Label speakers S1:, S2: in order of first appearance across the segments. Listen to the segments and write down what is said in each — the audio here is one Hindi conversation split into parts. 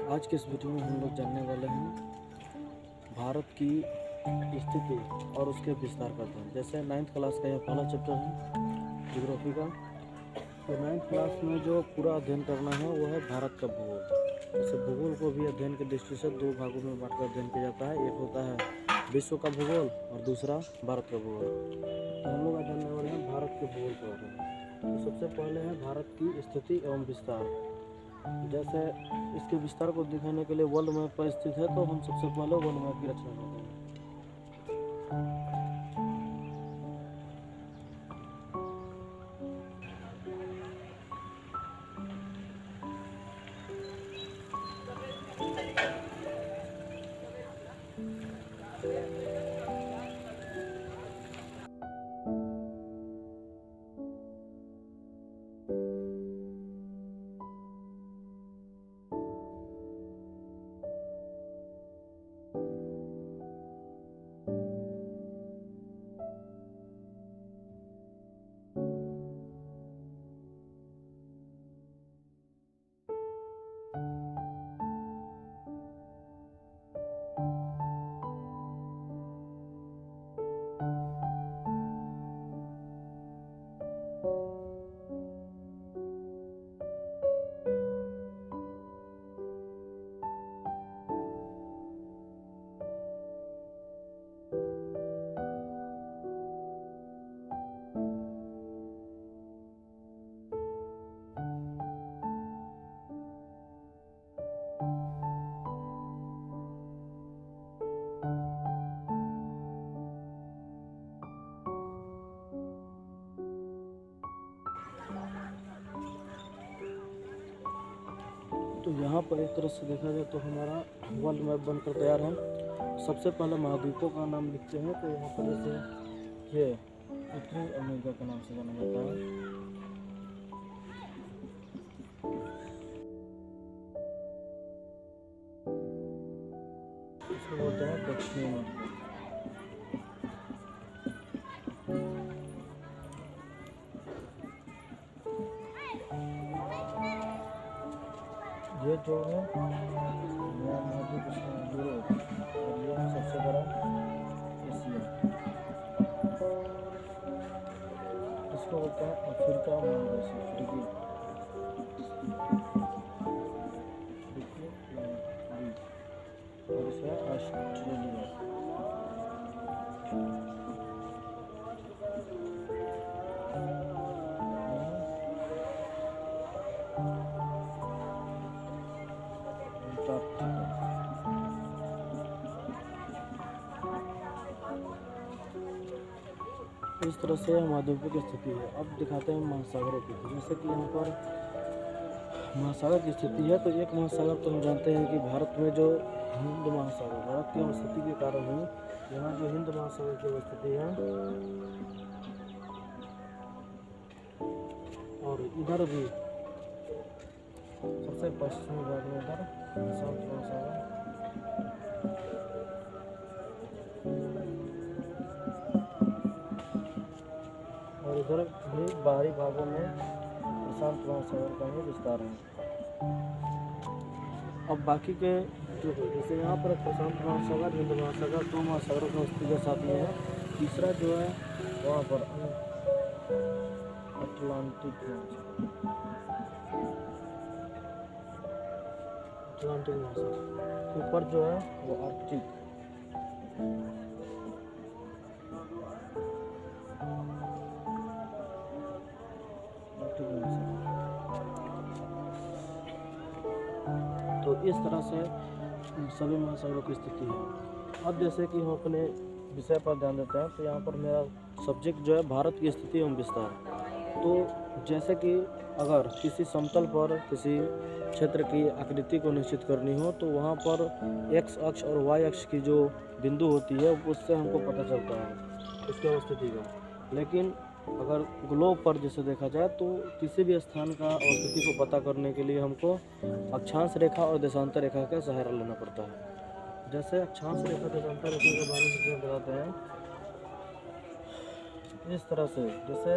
S1: आज के इस वीडियो में हम लोग जानने वाले हैं भारत की स्थिति और उसके विस्तार का अध्ययन। जैसे 9th क्लास का यह पहला चैप्टर है ज्योग्राफी का। तो 9th क्लास में जो पूरा अध्ययन करना है वो है भारत का भूगोल। जैसे भूगोल को भी अध्ययन के दृष्टि से दो भागों में बांटकर अध्ययन किया जाता है। एक होता है विश्व का भूगोल और दूसरा भारत का भूगोल। तो हम लोग आज जानने वाले हैं भारत के भूगोल के बारे में। तो सबसे पहले है भारत की स्थिति एवं विस्तार। जैसे इसके विस्तार को दिखाने के लिए वर्ल्ड मैप पर स्थित है, तो हम सबसे पहले वर्ल्ड मैप की रचना करते हैं। तो यहाँ पर एक तरह से देखा जाए तो हमारा वर्ल्ड मैप बनकर तैयार है। सबसे पहले महाद्वीपों का नाम लिखते हैं। तो यहाँ पर जैसे ये उत्तरी अमेरिका के नाम से जाना जाता है। इसको बोलते हैं दक्षिणी अमेरिका। ये जो है नया महाद्वीप इसमें यूरोप और ये सबसे बड़ा एशिया। इसको बोलते हैं अफ्रीका महादेश। अफ्रीकी और इसमें ऑस्ट्रेलिया। इस तरह से महाद्वीपों की स्थिति है। अब दिखाते हैं महासागरों की। जैसे कि यहाँ पर महासागर की स्थिति है, तो एक महासागर तो हम जानते हैं कि भारत में जो हिंद महासागर, भारत की स्थिति के कारण ही यहाँ जो हिंद महासागर की स्थिति है, और इधर भी सबसे पश्चिमी भाग में इधर प्रशांत महासागर, और इधर भी बाहरी भागों में प्रशांत महासागर का ही विस्तार है। अब बाकी के जो जैसे यहाँ पर प्रशांत महासागर, हिंद महासागर, दो महासागरों की स्थिति के साथ में है। तीसरा जो है वहाँ पर अटलांटिक महासागर। ऊपर जो है वो आर्कटिक। तो इस तरह से सभी महासागरों की स्थिति है। अब जैसे कि हम अपने विषय पर ध्यान देते हैं, तो यहाँ पर मेरा सब्जेक्ट जो है भारत की स्थिति एवं विस्तार। तो जैसे कि अगर किसी समतल पर किसी क्षेत्र की आकृति को निश्चित करनी हो, तो वहाँ पर x अक्ष और y अक्ष की जो बिंदु होती है उससे हमको पता चलता है उसकी अवस्थिति का। लेकिन अगर ग्लोब पर जैसे देखा जाए तो किसी भी स्थान का अवस्थिति को पता करने के लिए हमको अक्षांश रेखा और देशांतर रेखा का सहारा लेना पड़ता है। जैसे अक्षांश रेखा देशांतर रेखा के बारे में बताते हैं इस तरह से। जैसे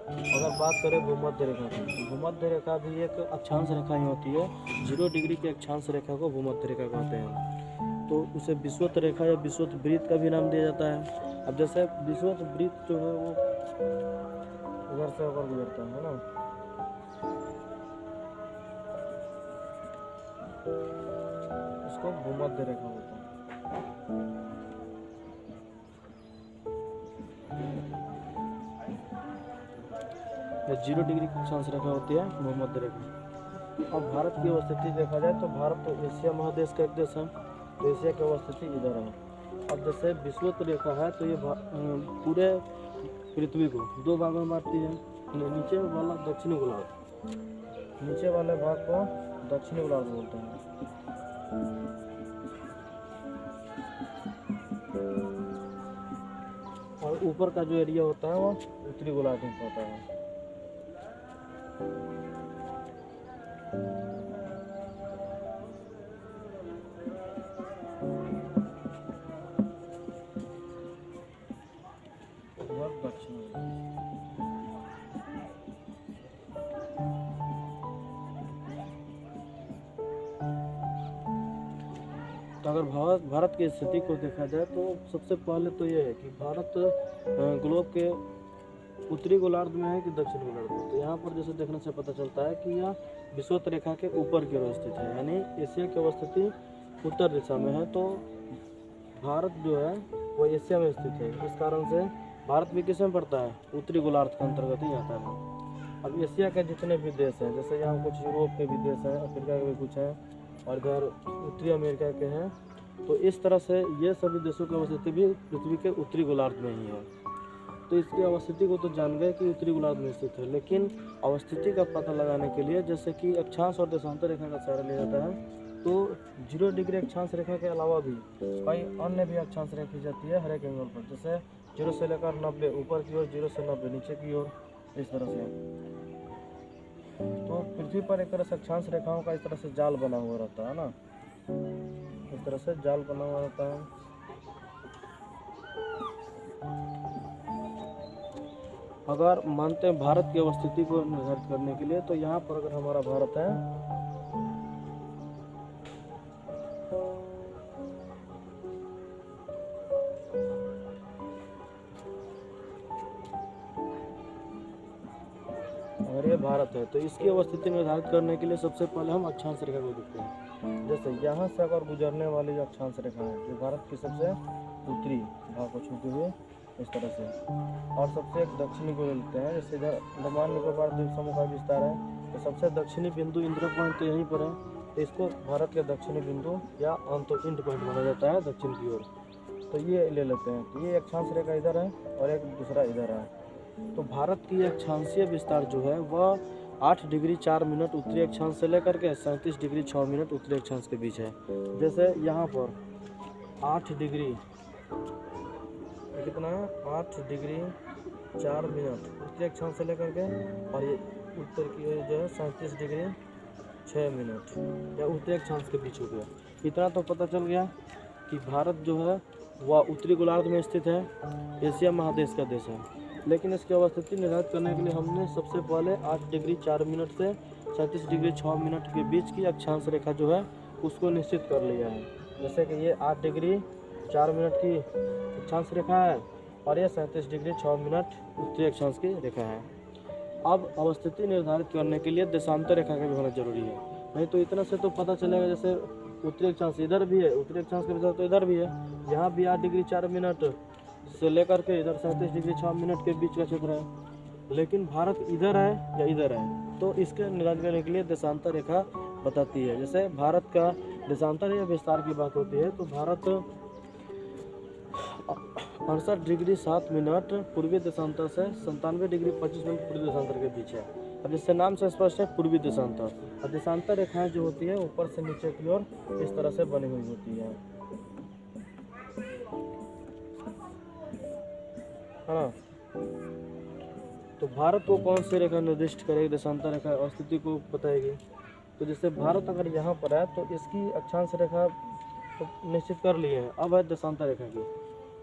S1: अगर बात करें भूमध्य रेखा की, तो भूमध्य रेखा भी एक अक्षांश रेखा ही होती है। 0 डिग्री की अक्षांश रेखा को भूमध्य रेखा कहते हैं। तो उसे विषुवत रेखा या विषुवत वृत्त का भी नाम दिया जाता है। अब जैसे विषुवत वृत्त जो है वो इधर से होकर गुजरता है ना, उसको भूमध्य रेखा बोलते हैं। 0 डिग्री की अक्षांश रेखा होती है भूमध्य रेखा। अब भारत की अवस्थिति देखा जाए तो भारत तो एशिया महादेश का एक देश है, तो एशिया की अवस्थिति इधर है। अब जैसे विषुवत रेखा है तो ये पूरे पृथ्वी को 2 भागों में बांटती है। नीचे वाला दक्षिणी गोलार्ध, नीचे वाले भाग को दक्षिणी गोलार्ध बोलते हैं, और ऊपर का जो एरिया होता है वो उत्तरी गोलार्ध होता है। तो अगर भारत की स्थिति को देखा जाए तो सबसे पहले तो ये है कि भारत ग्लोब के उत्तरी गोलार्ध में है कि दक्षिण गोलार्ध में। तो यहाँ पर जैसे देखने से पता चलता है कि यह विषुवत रेखा के ऊपर की ओर स्थित है, यानी एशिया की अवस्थिति उत्तर दिशा में है। तो भारत जो है वो एशिया में स्थित है, इस कारण से भारत भी किस में पड़ता है, उत्तरी गोलार्ध के अंतर्गत ही आता है। अब एशिया के जितने भी देश हैं, जैसे यहाँ कुछ यूरोप के भी देश हैं, अफ्रीका के भी कुछ हैं, और इधर उत्तरी अमेरिका के हैं, तो इस तरह से ये सभी देशों की अवस्थिति भी पृथ्वी के उत्तरी गोलार्ध में ही है। तो इसकी अवस्थिति को तो जान गए कि उत्तरी गोलार्ध में स्थित है, लेकिन अवस्थिति का पता लगाने के लिए जैसे कि अक्षांश और देशांतर रेखा का सहारा लिया जाता है, तो 0 डिग्री अक्षांश रेखा के अलावा भी कई अन्य भी अक्षांश रेखा जाती है हर एक एंगल पर। जैसे 0 से लेकर 90 ऊपर की ओर, 0 से 90 नीचे की ओर, इस तरह से। तो पृथ्वी पर एक तरह से अक्षांश रेखाओं का इस तरह से जाल बना हुआ रहता है ना, इस तरह से जाल बना हुआ रहता है। अगर मानते हैं भारत की अवस्थिति को निर्धारित करने के लिए, तो यहाँ पर अगर हमारा भारत है, अगर ये भारत है तो इसकी अवस्थिति निर्धारित करने के लिए सबसे पहले हम अक्षांश रेखा को देखते हैं। जैसे यहाँ से अगर गुजरने वाली जो अक्षांश रेखा है, जो भारत की सबसे उत्तरी भाग को छूते हुए इस तरह से, और सबसे एक दक्षिणी को लेते हैं, जैसे इधर अंडमान निकोबार द्वीप समूह का विस्तार है, तो सबसे दक्षिणी बिंदु इंद्र पॉइंट तो यहीं पर है, तो इसको भारत के दक्षिणी बिंदु या इंड पॉइंट माना जाता है दक्षिण की ओर। तो ये ले लेते हैं, तो ये अक्षांश रेखा इधर है और एक दूसरा इधर है। तो भारत की अक्षांशीय विस्तार जो है वह 8 डिग्री 4 मिनट उत्तरी अक्षांश से लेकर के 37 डिग्री 6 मिनट उत्तरी अक्षांश के बीच है। जैसे यहाँ पर 8 डिग्री कितना है, 8 डिग्री 4 मिनट उत्तरी अक्षांश से लेकर के, और ये उत्तर की ओर जो है 37 डिग्री 6 मिनट या उत्तरी अक्षांश के बीच हो गया। इतना तो पता चल गया कि भारत जो है वह उत्तरी गोलार्ध में स्थित है, एशिया महादेश का देश है। लेकिन इसकी अवस्थिति निर्धारित करने के लिए हमने सबसे पहले 8 डिग्री 4 मिनट से 37 डिग्री 6 मिनट के बीच की अक्षांश रेखा जो है उसको निश्चित कर लिया है। जैसे कि ये 8 डिग्री 4 मिनट की अक्षांश रेखा है और ये 37 डिग्री 6 मिनट उत्तरी अक्षांश की रेखा है। अब अवस्थिति निर्धारित करने के लिए देशांतर रेखा का भी होना जरूरी है, नहीं तो इतना से तो पता चलेगा जैसे उत्तरी अक्षांश इधर भी है, उत्तरी अक्षांश के विचार तो इधर भी है, यहाँ भी 8 डिग्री 4 मिनट से लेकर के इधर 37 डिग्री 6 मिनट के बीच का क्षेत्र है, लेकिन भारत इधर है या इधर है, तो इसके निर्धारित करने के लिए देशांतर रेखा बताती है। जैसे भारत का देशांतर या विस्तार की बात होती है तो भारत 68 डिग्री 7 मिनट पूर्वी देशांतर से 97 डिग्री 25 मिनट पूर्वी देशांतर के बीच है। अब जिससे नाम से स्पष्ट है पूर्वी देशांतर। और देशांतर रेखाएं जो होती है ऊपर से नीचे की ओर इस तरह से बनी हुई होती है हाँ। तो भारत को कौन सी रेखा निर्दिष्ट करेगी, देशांतर रेखा अवस्थिति को बताएगी। तो जैसे भारत अगर यहाँ पर है तो इसकी अक्षांश रेखा तो निश्चित कर लिए हैं, अब है देशांतर रेखा की।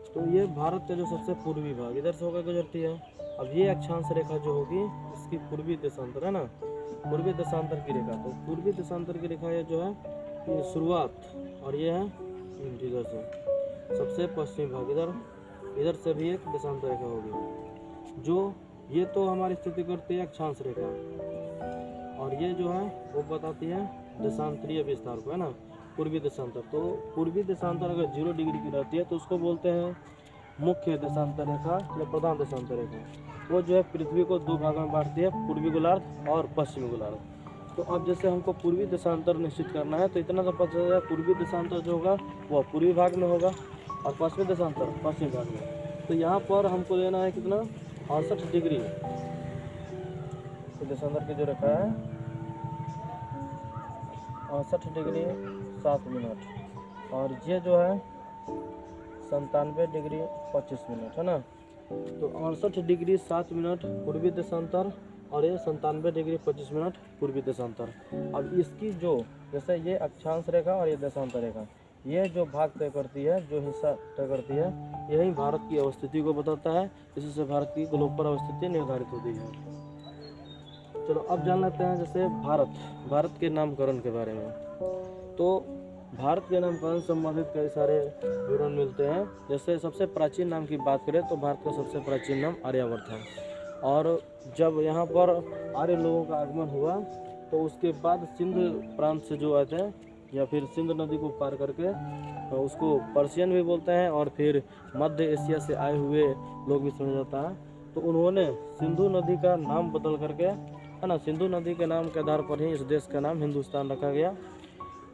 S1: तो ये भारत का जो सबसे पूर्वी भाग इधर से होकर गुजरती है। अब ये अक्षांश रेखा जो होगी इसकी पूर्वी देशांतर है ना, पूर्वी देशांतर की रेखा। तो पूर्वी देशांतर की रेखा ये जो है ये शुरुआत, और ये है इधर से सबसे पश्चिमी भाग, इधर से भी एक देशांतर रेखा होगी जो ये तो हमारी स्थिति करती है अक्षांश रेखा, और ये जो है वो बताती है देशांतरीय विस्तार को, है ना, पूर्वी देशांतर। तो पूर्वी देशांतर अगर 0 डिग्री की रहती है तो उसको बोलते हैं मुख्य देशांतर रेखा या प्रधान देशांतर रेखा। वो जो है पृथ्वी को 2 भागों में बांटती है, पूर्वी गोलार्ध और पश्चिमी गोलार्ध। तो अब जैसे हमको पूर्वी देशांतर निश्चित करना है तो इतना तो पता चलेगा पूर्वी देशांतर जो होगा वह पूर्वी भाग में होगा और पश्चिमी देशांतर पश्चिमी भाग में। तो यहाँ पर हमको लेना है कितना 68 डिग्री देशांतर की जो रेखा है 68 डिग्री 7 मिनट, और ये जो है 97 डिग्री 25 मिनट, है ना। तो 68 डिग्री 7 मिनट पूर्वी देशांतर और ये 97 डिग्री 25 मिनट पूर्वी देशांतर। अब इसकी जो जैसे ये अक्षांश रेखा और ये देशांतर रेखा, ये जो भाग तय करती है, जो हिस्सा तय करती है, यही भारत की अवस्थिति को बताता है। इसी से भारत की ग्लोब पर अवस्थिति निर्धारित होती है। चलो अब जान लेते हैं जैसे भारत के नामकरण के बारे में। तो भारत के नामकरण संबंधित कई सारे विवरण मिलते हैं। जैसे सबसे प्राचीन नाम की बात करें तो भारत का सबसे प्राचीन नाम आर्यावर्त है, और जब यहाँ पर आर्य लोगों का आगमन हुआ तो उसके बाद सिंध प्रांत से जो आए थे या फिर सिंध नदी को पार करके, तो उसको पर्शियन भी बोलते हैं, और फिर मध्य एशिया से आए हुए लोग भी समझ जाता है। तो उन्होंने सिंधु नदी का नाम बदल करके, है ना, सिंधु नदी के नाम के आधार पर ही इस देश का नाम हिंदुस्तान रखा गया।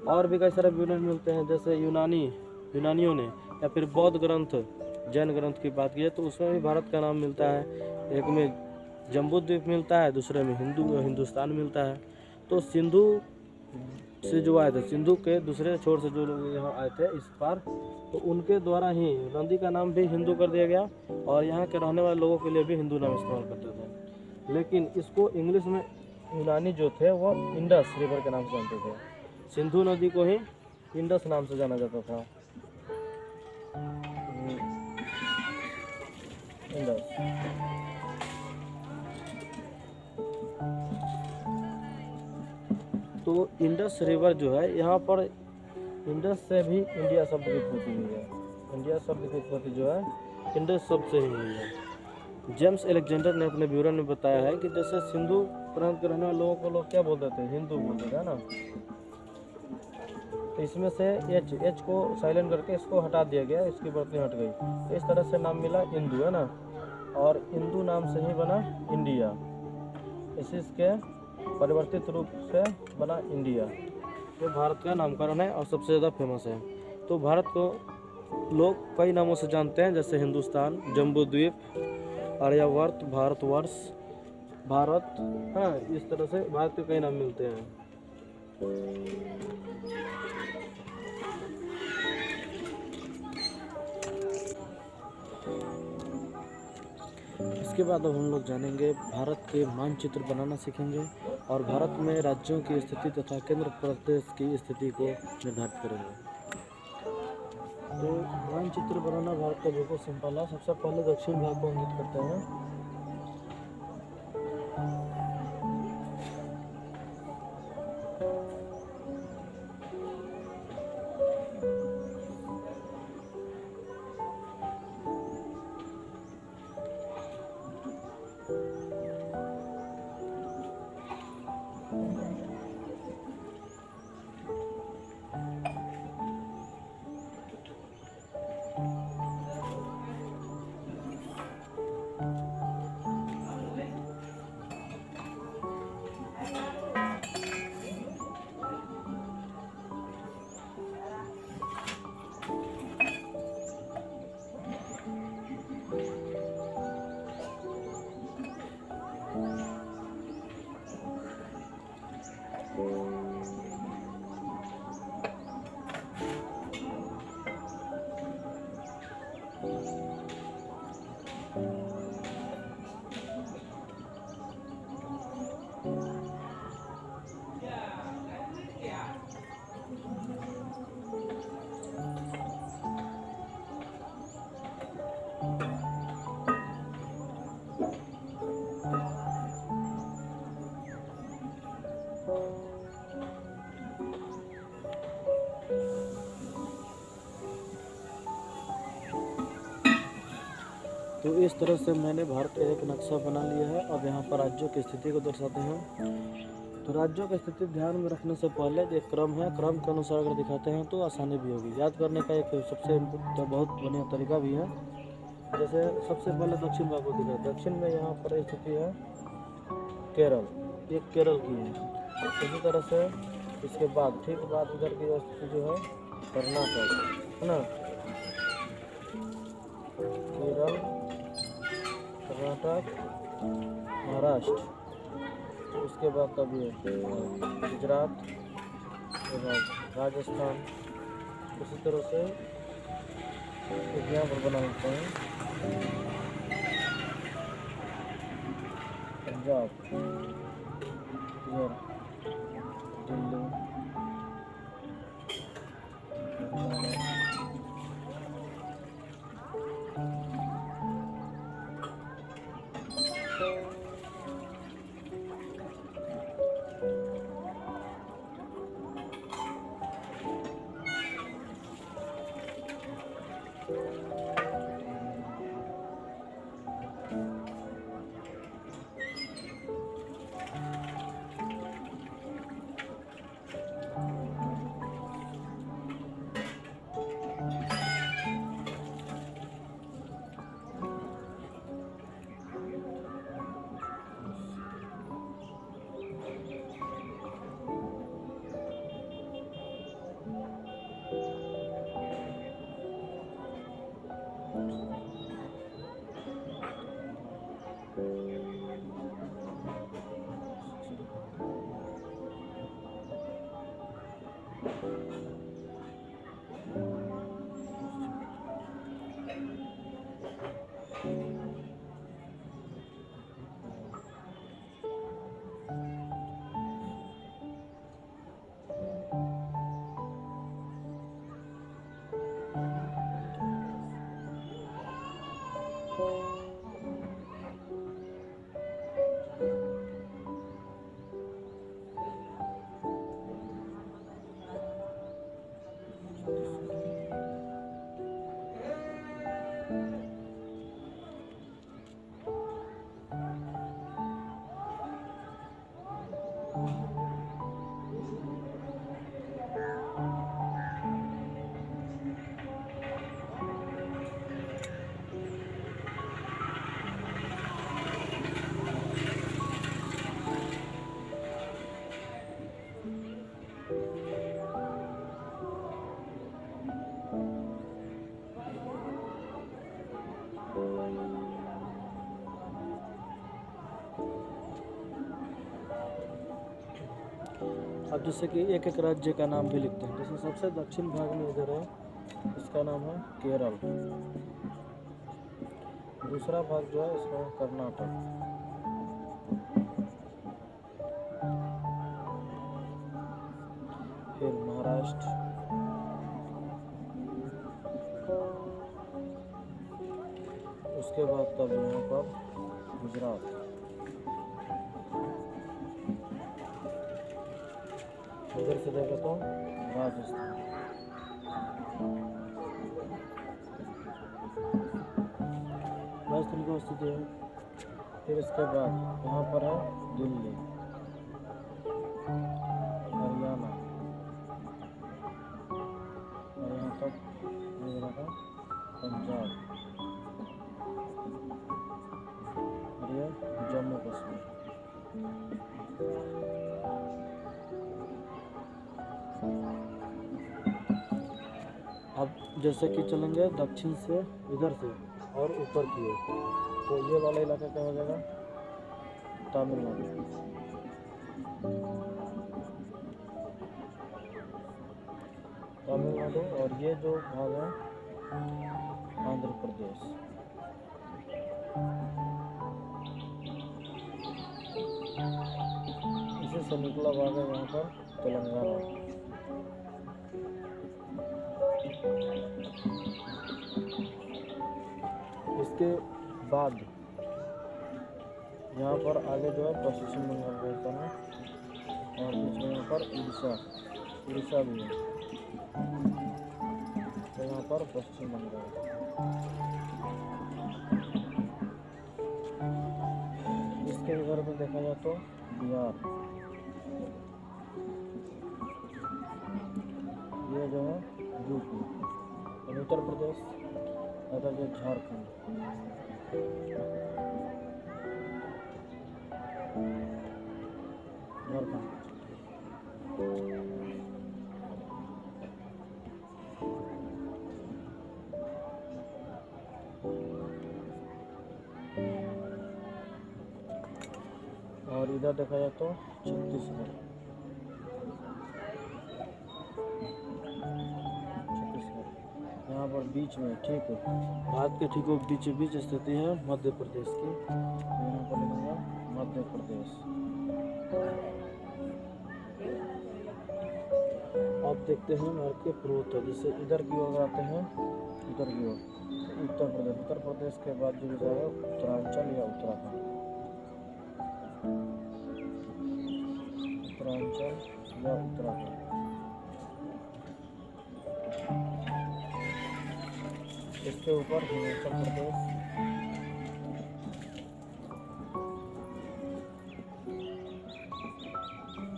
S1: और भी कई सारे विवरण मिलते हैं। जैसे यूनानियों ने या फिर बौद्ध ग्रंथ, जैन ग्रंथ की बात की तो उसमें भी भारत का नाम मिलता है। एक में जम्बू द्वीप मिलता है, दूसरे में हिंदुस्तान मिलता है। तो सिंधु से जो आए थे, सिंधु के दूसरे छोर से जो लोग यहाँ आए थे इस पार, तो उनके द्वारा ही नदी का नाम भी हिंदू कर दिया गया, और यहाँ के रहने वाले लोगों के लिए भी हिंदू नाम इस्तेमाल करते थे। लेकिन इसको इंग्लिश में यूनानी जो थे वो इंडस रिवर के नाम से जानते थे। सिंधु नदी को ही इंडस नाम से जाना जाता था, इंडस। तो इंडस रिवर जो है, यहाँ पर इंडस से भी इंडिया शब्द की उत्पत्ति हुई है। इंडिया शब्द की उत्पत्ति जो है इंडस शब्द से ही हुई है। जेम्स एलेक्जेंडर ने अपने विवरण में बताया है कि जैसे सिंधु प्रांत के रहने वाले लोगों को लोग क्या बोलते थे, हिंदू बोलते थे ना। तो इसमें से एच को साइलेंट करके इसको हटा दिया गया, इसकी वर्तनी हट गई, तो इस तरह से नाम मिला इंदू, है ना। और इंदू नाम से ही बना इंडिया, इसके परिवर्तित रूप से बना इंडिया। जो भारत का नामकरण है और सबसे ज़्यादा फेमस है। तो भारत को लोग कई नामों से जानते हैं, जैसे हिंदुस्तान, जम्बूद्वीप, आर्यावर्त, भारतवर्ष, भारत, हाँ, इस तरह से भारत के कई नाम मिलते हैं। इसके बाद अब हम लोग जानेंगे भारत के मानचित्र बनाना सीखेंगे, और भारत में राज्यों की स्थिति तथा केंद्र प्रदेश की स्थिति को निर्धारित करेंगे। तो मानचित्र बनाना भारत का बिल्कुल सिंपल है। सबसे पहले दक्षिण भाग को इंगित करते हैं। तो इस तरह से मैंने भारत का एक नक्शा बना लिया है। अब यहाँ पर राज्यों की स्थिति को दर्शाते हैं। तो राज्यों की स्थिति ध्यान में रखने से पहले एक क्रम है, क्रम के अनुसार अगर दिखाते हैं तो आसानी भी होगी। याद करने का एक सबसे बहुत बढ़िया तरीका भी है। जैसे सबसे पहले दक्षिण भाग को दिखाते हैं। दक्षिण में यहाँ पर स्थिति है केरल, ये केरल की है। इसी तरह से इसके बाद ठीक बाद इधर की स्थिति जो है कर्नाटक है ना, केरल, कर्नाटक, महाराष्ट्र। उसके बाद तभी गुजरात, राजस्थान। इसी तरह से यहाँ पर बना होते हैं पंजाब, दिल्ली, अब जैसे कि एक एक राज्य का नाम भी लिखते हैं। जैसे सबसे दक्षिण भाग में इधर है, इसका नाम है केरल। दूसरा भाग जो है इसका है कर्नाटक। फिर महाराष्ट्र, उसके बाद तब यहाँ पर गुजरात, इधर से देखें तो राजस्थान, राजस्थान की स्थिति है। फिर इसके बाद यहाँ पर है दिल्ली, हरियाणा, और यहाँ तक पंजाब, और ये जम्मू कश्मीर। अब जैसे कि चलेंगे दक्षिण से इधर से और ऊपर की ओर, तो ये वाला इलाका क्या हो जाएगा, तमिलनाडु। तमिलनाडु, और ये जो भाग है आंध्र प्रदेश। इसी से निकला भाग है यहाँ पर तेलंगाना। इसके बाद यहाँ पर आगे जो है पश्चिम बंगाल रहता है, और बीच में यहाँ पर उड़ीसा भी है। तो यहाँ पर पश्चिम बंगाल, के इधर में देखा जाए तो बिहार, ये जो है यूपी, और उत्तर प्रदेश अगर जो झारखंड, झारखंड। और इधर देखा जाए तो छत्तीसगढ़, यहाँ पर बीच में ठीक है, भारत के ठीक बीचों बीच स्थिति है मध्य प्रदेश की, यहाँ पर लिखूंगा मध्य प्रदेश। अब देखते हैं भारत के पूर्वोत्तर, जैसे इधर की ओर आते हैं, इधर की ओर उत्तर प्रदेश, उत्तर प्रदेश के बाद जो जाएगा उत्तरांचल या उत्तराखंड, उत्तरांचल या उत्तराखंड। इसके ऊपर हिमाचल प्रदेश,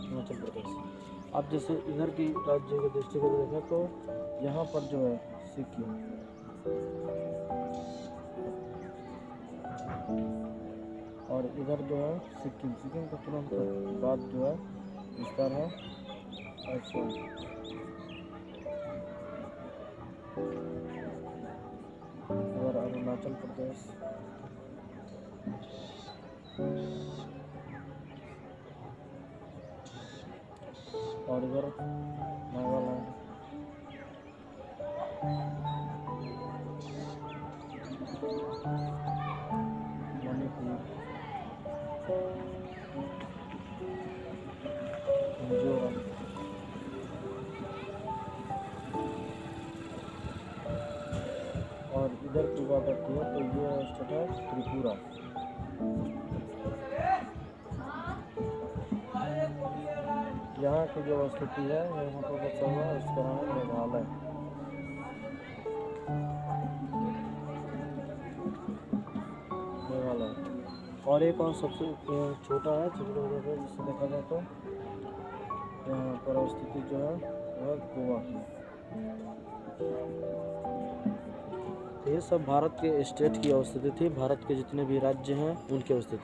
S1: हिमाचल प्रदेश। अब जैसे इधर की राज्य के दृष्टिकोण से देखें तो यहाँ पर जो है सिक्किम, और इधर जो है सिक्किम, सिक्किम के तुरंत बाद जो है विस्तार है असम, और अरुणाचल प्रदेश, और इधर नागालैंड, मणिपुर, मिजोरम, और इधर की बात आती है तो ये स्टेट है त्रिपुरा। यहाँ की जो स्थिति है यहाँ पर बचा हुआ है, इसका नाम है मेघालय। मेघालय। और एक और सबसे छोटा है छत्तीसगढ़, जिससे देखा जाए तो यहाँ पर स्थिति जो है वह गोवा की। ये सब भारत के स्टेट की स्थिति थी, भारत के जितने भी राज्य हैं उनकी स्थिति।